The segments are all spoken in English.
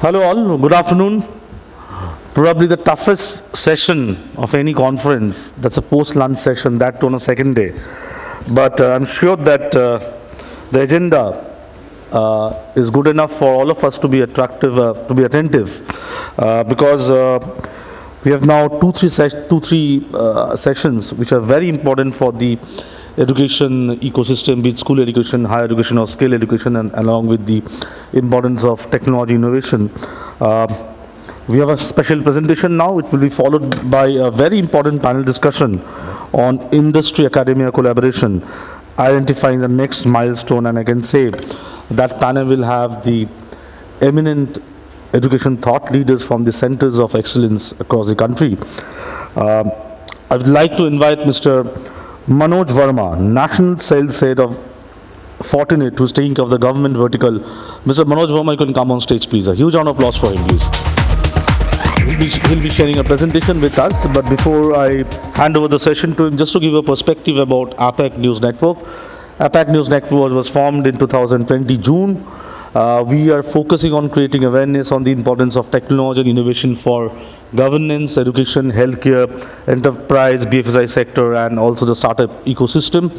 Hello all, good afternoon. Probably the toughest session of any conference. That's a post-lunch session, that too on a second day. But I'm sure that the agenda is good enough for all of us to be attractive, to be attentive, because we have now two, three sessions which are very important for the education ecosystem, be it school education, higher education or skill education, and along with the importance of technology innovation. We have a special presentation now. It will be followed by a very important panel discussion on industry-academia collaboration, identifying the next milestone, and I can say that panel will have the eminent education thought leaders from the centers of excellence across the country. I would like to invite Mr. Manoj Verma, National Sales Head of Fortinet, who's taking care of the government vertical. Mr. Manoj Verma, you can come on stage, please. A huge round of applause for him, please. He'll be sharing a presentation with us, but before I hand over the session to him, just to give a perspective about APAC News Network. APAC News Network was formed in 2020 June. We are focusing on creating awareness on the importance of technology and innovation for governance, education, healthcare, enterprise, BFSI sector, and also the startup ecosystem.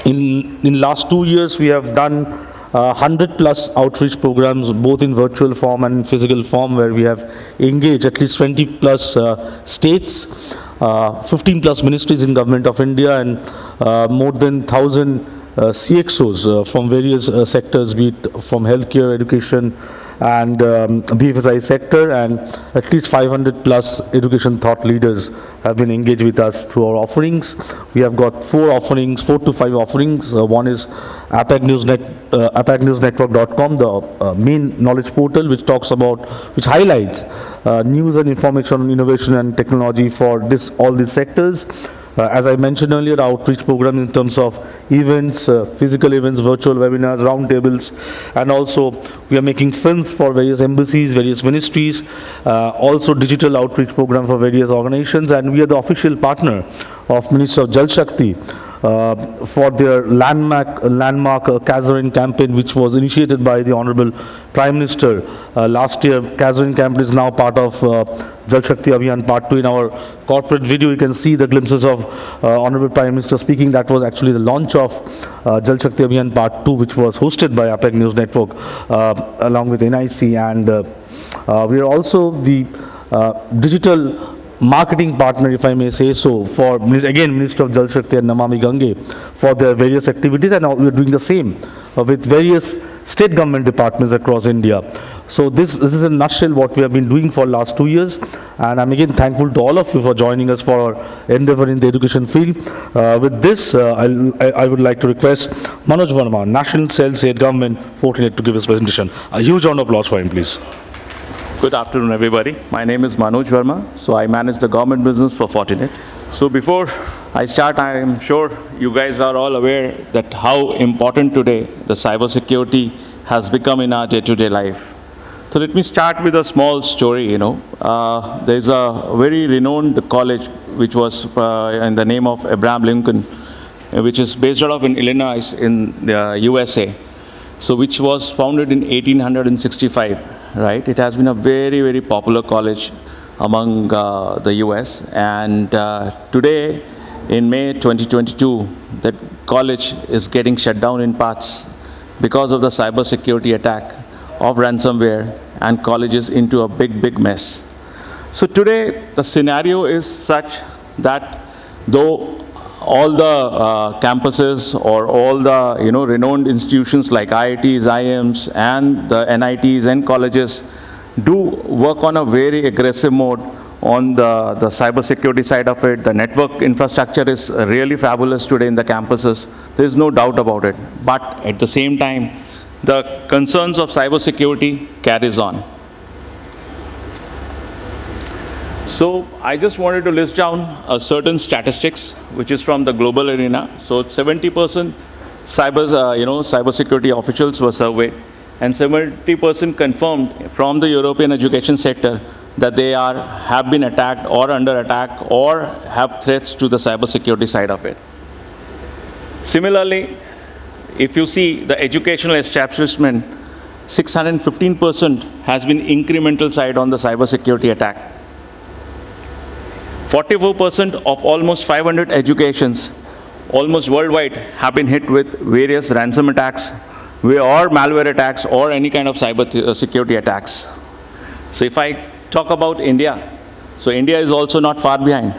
In last 2 years, we have done 100 plus outreach programs, both in virtual form and in physical form, where we have engaged at least 20 plus states, 15 plus ministries in Government of India, and more than 1,000 CXOs from various sectors, be it from healthcare, education, and BFSI sector, and at least 500 plus education thought leaders have been engaged with us through our offerings. We have got 4 to 5 offerings. One is APACNewsNetwork.com, the main knowledge portal, which highlights news and information on innovation and technology for all these sectors. As I mentioned earlier, outreach program in terms of events, physical events, virtual webinars, roundtables, and also we are making films for various embassies, various ministries, also digital outreach program for various organizations, and we are the official partner of Ministry of Jal Shakti for their landmark Kazarin campaign, which was initiated by the Honorable Prime Minister last year. Kazarin campaign is now part of Jal Shakti Abhiyan Part 2. In our corporate video, you can see the glimpses of Honorable Prime Minister speaking. That was actually the launch of Jal Shakti Abhiyan Part 2, which was hosted by APAC News Network along with NIC, and we are also the digital marketing partner, if I may say so, for again Minister of Jal Shakti and Namami Gange for their various activities, and we are doing the same with various state government departments across India. So this is in a nutshell what we have been doing for the last 2 years, and I'm again thankful to all of you for joining us for our endeavor in the education field. With this, I would like to request Manoj Verma, National Sales Head Government, Fortinet, to give his presentation. A huge round of applause for him, please. Good afternoon, everybody. My name is Manoj Verma. So I manage the government business for Fortinet. So before I start, I am sure you guys are all aware that how important today the cybersecurity has become in our day-to-day life. So let me start with a small story. There is a very renowned college which was in the name of Abraham Lincoln, which is based out of in Illinois in the USA. So which was founded in 1865. Right, it has been a very, very popular college among the US, and today in May 2022, that college is getting shut down in parts because of the cybersecurity attack of ransomware, and college is into a big mess. So today the scenario is such that though all the campuses or all the renowned institutions like IITs, IIMs, and the NITs and colleges do work on a very aggressive mode on the cybersecurity side of it. The network infrastructure is really fabulous today in the campuses. There is no doubt about it. But at the same time, the concerns of cybersecurity carries on. So I just wanted to list down a certain statistics, which is from the global arena. So 70% cybersecurity officials were surveyed, and 70% confirmed from the European education sector that they have been attacked or under attack or have threats to the cybersecurity side of it. Similarly, if you see the educational establishment, 615% has been incremental side on the cybersecurity attack. 44% of almost 500 educations, almost worldwide, have been hit with various ransom attacks, or malware attacks, or any kind of cyber security attacks. So if I talk about India, so India is also not far behind,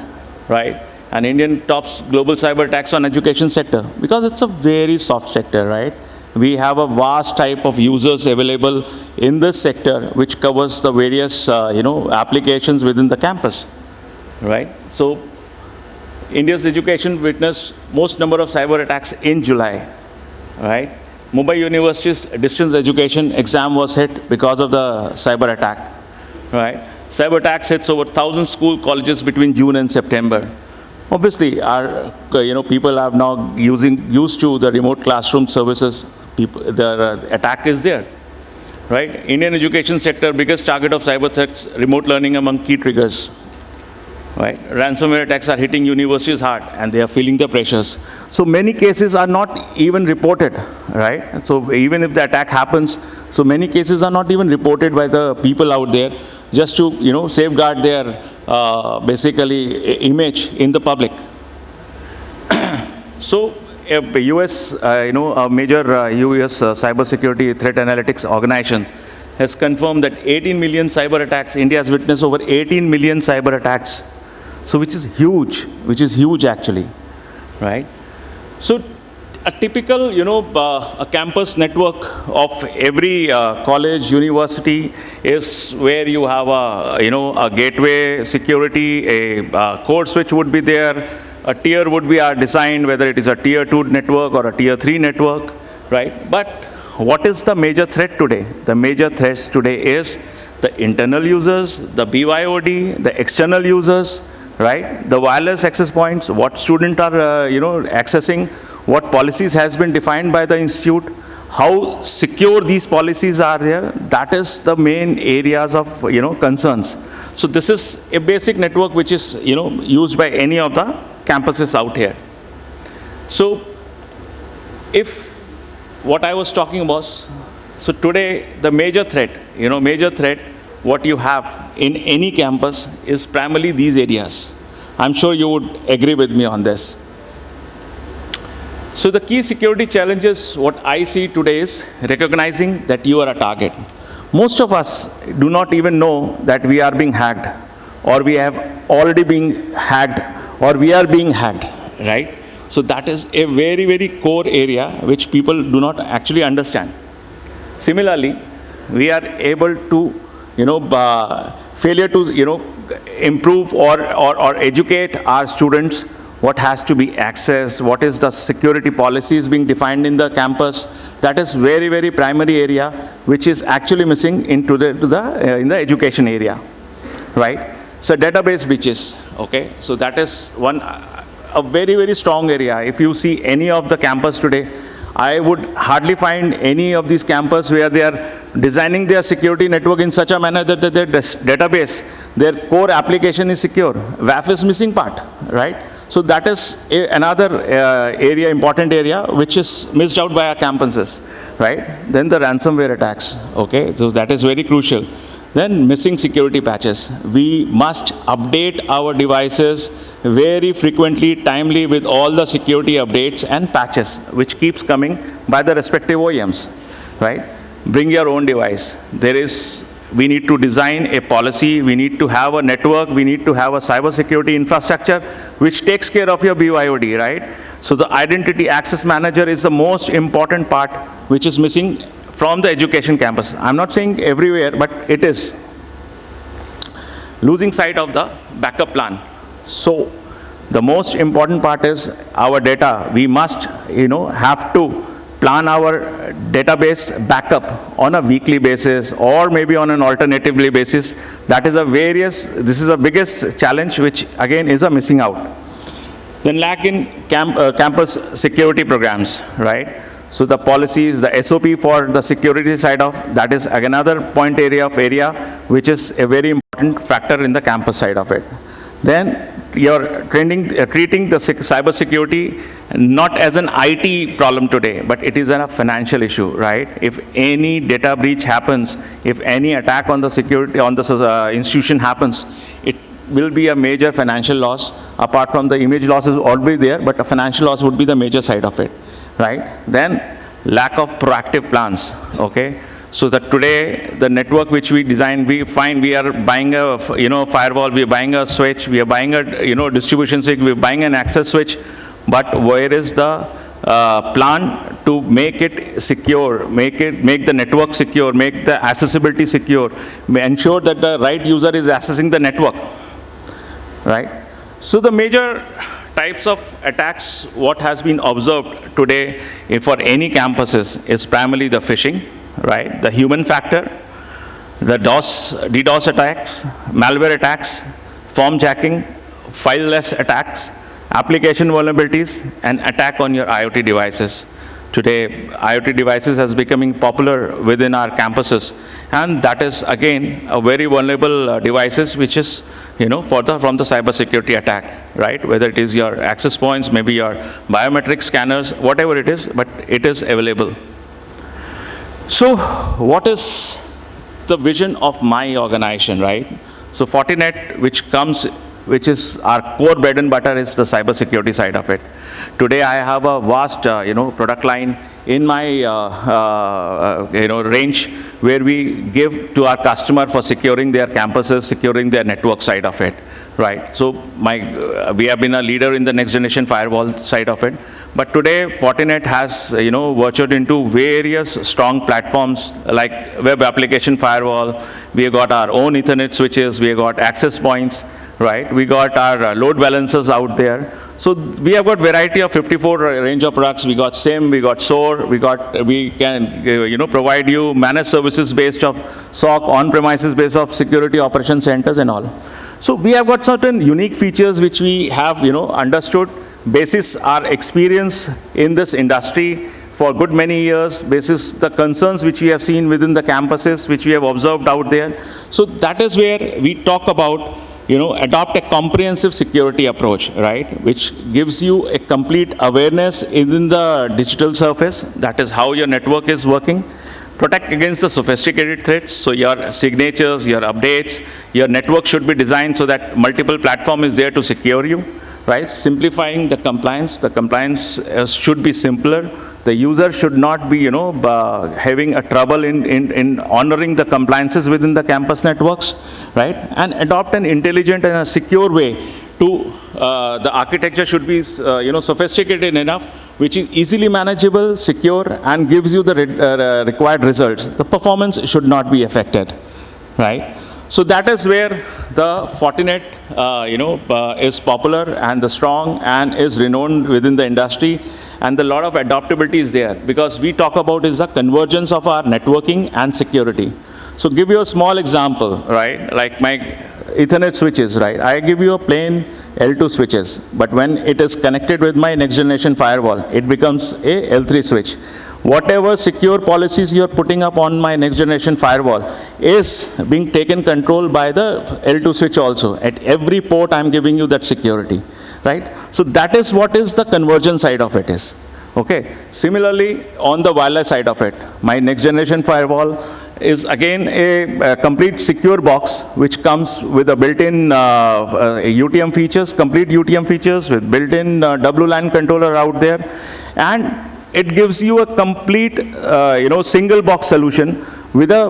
right? And Indian tops global cyber attacks on education sector because it's a very soft sector, right? We have a vast type of users available in this sector which covers the various applications within the campus, right? So India's education witnessed most number of cyber attacks in July, right? Mumbai University's distance education exam was hit because of the cyber attack, right? Cyber attacks hits over 1,000 school colleges between June and September. Obviously, our people are now used to the remote classroom services. The attack is there, right? Indian education sector biggest target of cyber threats, remote learning among key triggers, right? Ransomware attacks are hitting universities hard, and they are feeling the pressures. So many cases are not even reported, right? So even if the attack happens, so many cases are not even reported by the people out there, just to safeguard their basically image in the public. So a US, a major US cybersecurity threat analytics organization has confirmed that 18 million cyber attacks, India has witnessed over 18 million cyber attacks. So which is huge actually, right? So a typical, a campus network of every college, university is where you have a gateway security, a core switch would be there, a tier would be designed, whether it is a tier 2 network or a tier 3 network, right? But what is the major threat today? The major threats today is the internal users, the BYOD, the external users, right? The wireless access points, what students are, accessing, what policies has been defined by the institute, how secure these policies are there. That is the main areas of, concerns. So this is a basic network which is, used by any of the campuses out here. So if what I was talking was, so today the major threat, what you have in any campus is primarily these areas. I'm sure you would agree with me on this. So the key security challenges, what I see today is recognizing that you are a target. Most of us do not even know that we are being hacked, or we have already been hacked, or we are being hacked, right? So that is a very, very core area which people do not actually understand. Similarly, we are able to, failure to, improve or educate our students what has to be accessed, what is the security policies being defined in the campus. That is very, very primary area which is actually missing into in the education area, right? So database breaches, okay? So that is a very, very strong area. If you see any of the campus today, I would hardly find any of these campus where they are designing their security network in such a manner that their database, their core application is secure. WAF is missing part, right? So that is another area, important area, which is missed out by our campuses, right? Then the ransomware attacks, okay? So that is very crucial. Then missing security patches. We must update our devices very frequently, timely, with all the security updates and patches, which keeps coming by the respective OEMs, right? Bring your own device. We need to design a policy, we need to have a network, we need to have a cybersecurity infrastructure which takes care of your BYOD, right? So the identity access manager is the most important part which is missing from the education campus. I'm not saying everywhere, but it is. Losing sight of the backup plan. So the most important part is our data. We must, have to plan our database backup on a weekly basis or maybe on an alternatively basis. That is this is the biggest challenge which again is a missing out. Then lack in campus security programs, right? So the policies, the SOP for the security side of, that is another area which is a very important factor in the campus side of it. Then you're treating the cyber security not as an IT problem today, but it is a financial issue, right? If any data breach happens, if any attack on the security, on the institution happens, it will be a major financial loss. Apart from the image losses already there, but a financial loss would be the major side of it, right? Then lack of proactive plans, okay? So that today, the network which we design, we find we are buying a, firewall, we are buying a switch, we are buying a, distribution switch, we are buying an access switch, but where is the plan to make it secure, make the network secure, make the accessibility secure, ensure that the right user is accessing the network, right? So the major types of attacks, what has been observed today for any campuses is primarily the phishing, right? The human factor, the DDoS attacks, malware attacks, form jacking, fileless attacks, application vulnerabilities, and attack on your IoT devices. Today, IoT devices has becoming popular within our campuses, and that is again a very vulnerable devices which is, from the cybersecurity attack, right? Whether it is your access points, maybe your biometric scanners, whatever it is, but it is available. So, what is the vision of my organization, right? So, Fortinet, which is our core bread and butter, is the cybersecurity side of it. Today, I have a vast, product line in my, range where we give to our customer for securing their campuses, securing their network side of it, right? So, we have been a leader in the next generation firewall side of it. But today, Fortinet has, ventured into various strong platforms like web application firewall. We have got our own Ethernet switches. We have got access points, right? We got our load balancers out there. So we have got variety of 54 range of products. We got SIM, we got SOAR, we can, provide you managed services based of SOC, on-premises based of security operation centers and all. So we have got certain unique features which we have, understood. Basis our experience in this industry for good many years, basis the concerns which we have seen within the campuses, which we have observed out there. So that is where we talk about, adopt a comprehensive security approach, right? Which gives you a complete awareness within the digital surface. That is how your network is working. Protect against the sophisticated threats. So your signatures, your updates, your network should be designed so that multiple platform is there to secure you. Right? Simplifying the compliance should be simpler. The user should not be, having a trouble in honoring the compliances within the campus networks, right? And adopt an intelligent and a secure way to, the architecture should be, sophisticated enough, which is easily manageable, secure, and gives you the required results. The performance should not be affected, right? So that is where the Fortinet, is popular and the strong and is renowned within the industry, and a lot of adaptability is there because we talk about is the convergence of our networking and security. So give you a small example, right? Like my Ethernet switches, right? I give you a plain L2 switches, but when it is connected with my next generation firewall, it becomes a L3 switch. Whatever secure policies you are putting up on my next generation firewall is being taken control by the L2 switch also. At every port, I'm giving you that security, right? So that is what is the convergence side of it is. Okay. Similarly, on the wireless side of it, my next generation firewall is again a complete secure box which comes with a built-in UTM features, complete UTM features with built-in WLAN controller out there, and it gives you a complete, single box solution with a,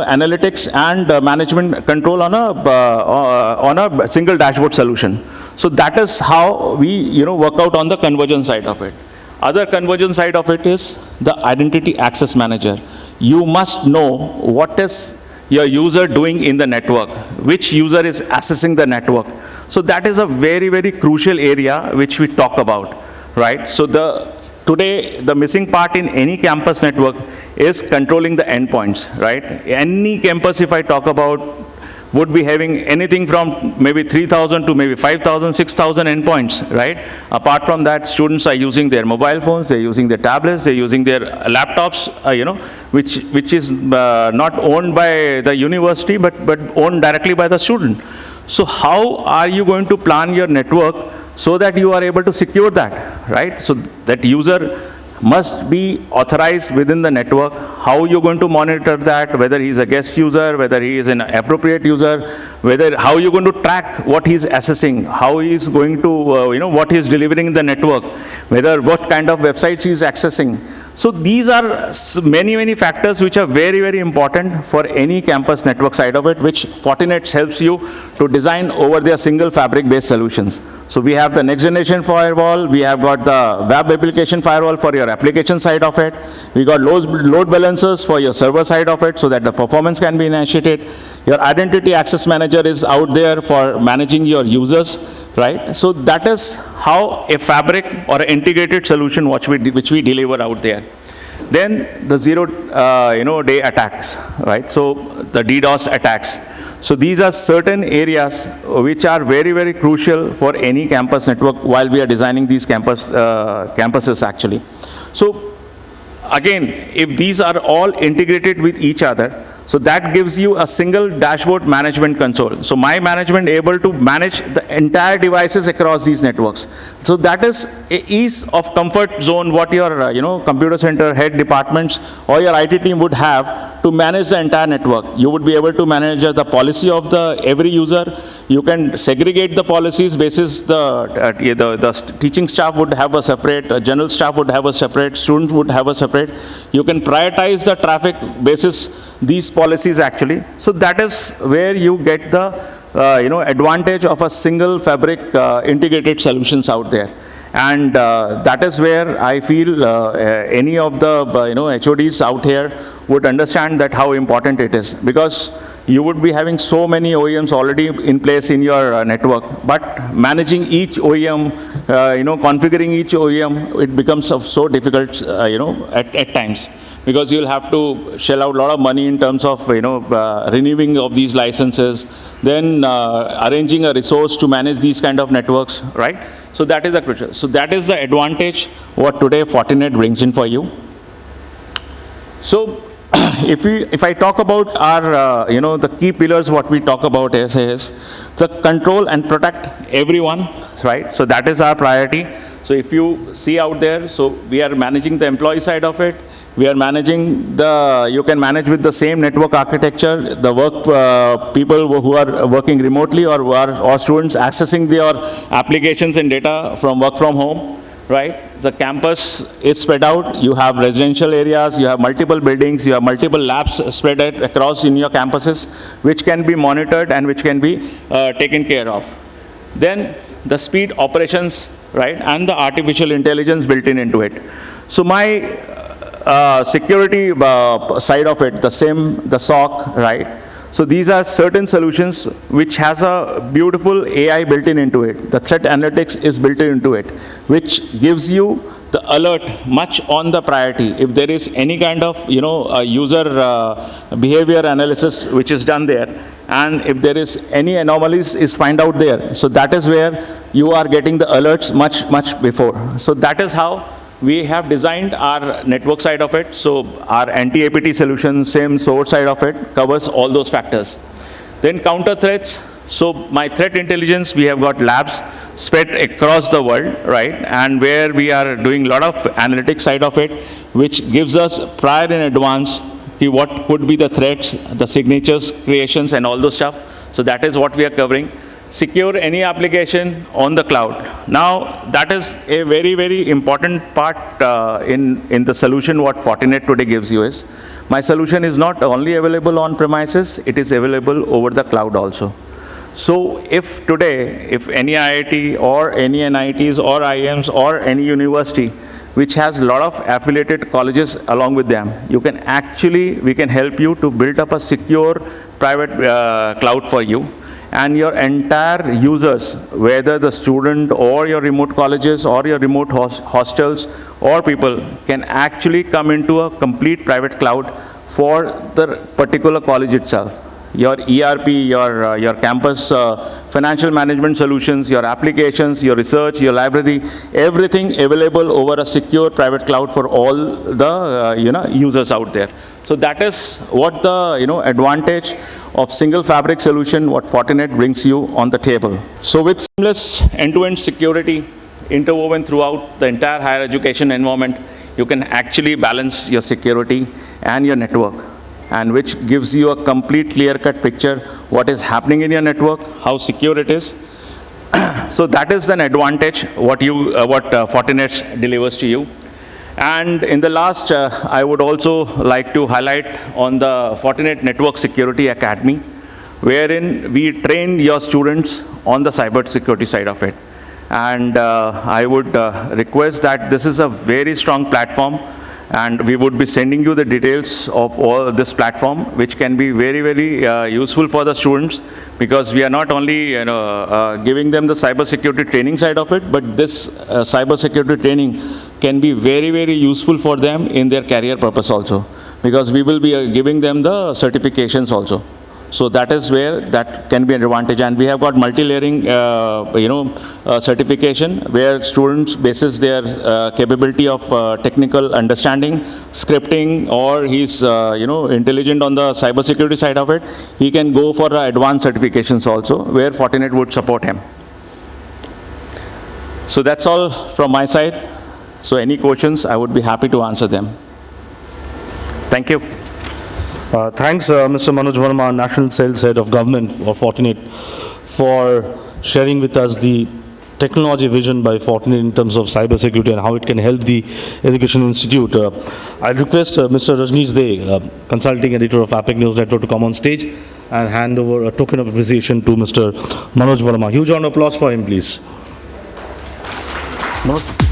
analytics and management control on a single dashboard solution. So that is how we, work out on the convergence side of it. Other convergence side of it is the identity access manager. You must know what is your user doing in the network, which user is accessing the network. So that is a very, very crucial area which we talk about, right? So today, the missing part in any campus network is controlling the endpoints, right? Any campus, if I talk about, would be having anything from maybe 3,000 to maybe 5,000, 6,000 endpoints, right? Apart from that, students are using their mobile phones, they're using their tablets, they're using their laptops, which is not owned by the university, but owned directly by the student. So how are you going to plan your network so that you are able to secure that, right? So that user must be authorized within the network. How you're going to monitor that, whether he's a guest user, whether he is an appropriate user, how you're going to track what he's accessing, how he's going to, what he's delivering in the network, what kind of websites he's accessing. So these are many factors which are very important for any campus network side of it, which Fortinet helps you to design over their single fabric-based solutions. So we have the next generation firewall, we have got the web application firewall for your application side of it, we got load balancers for your server side of it so that the performance can be initiated. Your identity access manager is out there for managing your users, right? So that is how a fabric or an integrated solution which we deliver out there. Then the zero-day attacks, right? So the DDoS attacks. So these are certain areas which are very crucial for any campus network while we are designing these campuses actually. So again, if these are all integrated with each other, so that gives you a single dashboard management console. So my management able to manage the entire devices across these networks. So that is a ease of comfort zone what your computer center head departments or your IT team would have to manage the entire network. You would be able to manage the policy of every user. You can segregate the policies basis the teaching staff would have a separate, general staff would have a separate, students would have a separate. You can prioritize the traffic basis these policies actually. So that is where you get the advantage of a single fabric integrated solutions out there. And that is where I feel any of the HODs out here would understand that how important it is, because you would be having so many OEMs already in place in your network, but managing each OEM, configuring each OEM, it becomes so difficult, at times, because you'll have to shell out a lot of money in terms of, renewing of these licenses, then arranging a resource to manage these kind of networks, right? So that is the crucial. So that is the advantage what today Fortinet brings in for you. So if I talk about our, the key pillars, what we talk about is the control and protect everyone, right? So that is our priority. So if you see out there, so we are managing the employee side of it. We are managing you can manage with the same network architecture, the people who are working remotely or students accessing their applications and data from work from home, right? The campus is spread out. You have residential areas, you have multiple buildings, you have multiple labs spread out across in your campuses, which can be monitored and which can be taken care of. Then the speed operations, right? And the artificial intelligence built into it. So my security side of it, the SOC, right? So these are certain solutions which has a beautiful AI built into it. The threat analytics is built into it, which gives you the alert much on the priority. If there is any kind of, user behavior analysis which is done there, and if there is any anomalies is find out there. So that is where you are getting the alerts much before. So that is how we have designed our network side of it. So our anti-APT solution, same source side of it, covers all those factors. Then counter threats. So my threat intelligence, we have got labs spread across the world, right? And where we are doing a lot of analytics side of it, which gives us prior in advance what could be the threats, the signatures, creations, and all those stuff. So that is what we are covering. Secure any application on the cloud. Now, that is a very important part in the solution what Fortinet today gives you is, my solution is not only available on premises, it is available over the cloud also. So if today, if any IIT or any NITs or IIMs or any university which has a lot of affiliated colleges along with them, we can help you to build up a secure private cloud for you. And your entire users, whether the student or your remote colleges or your remote hostels or people, can actually come into a complete private cloud for the particular college itself. your ERP, your campus financial management solutions, your applications, your research, your library, everything available over a secure private cloud for all the users out there. So that is what the advantage of single fabric solution what Fortinet brings you on the table. So with seamless end-to-end security interwoven throughout the entire higher education environment, you can actually balance your security and your network, and which gives you a complete clear-cut picture what is happening in your network, how secure it is. So that is an advantage what Fortinet delivers to you. And in the last, I would also like to highlight on the Fortinet Network Security Academy, wherein we train your students on the cyber security side of it. And I would request that this is a very strong platform, and we would be sending you the details of all this platform, which can be very, very useful for the students, because we are not only giving them the cyber security training side of it, but this cyber security training can be very, very useful for them in their career purpose also, because we will be giving them the certifications also. So that is where that can be an advantage. And we have got multi-layering, certification, where students bases their capability of technical understanding, scripting, or he's intelligent on the cybersecurity side of it. He can go for advanced certifications also, where Fortinet would support him. So that's all from my side. So any questions, I would be happy to answer them. Thank you. Thanks, Mr. Manoj Verma, National Sales Head of Government of Fortinet, for sharing with us the technology vision by Fortinet in terms of cybersecurity and how it can help the Education Institute. I request Mr. Rajneesh Dey, Consulting Editor of APAC News Network, to come on stage and hand over a token of appreciation to Mr. Manoj Verma. Huge round of applause for him, please. Manoj.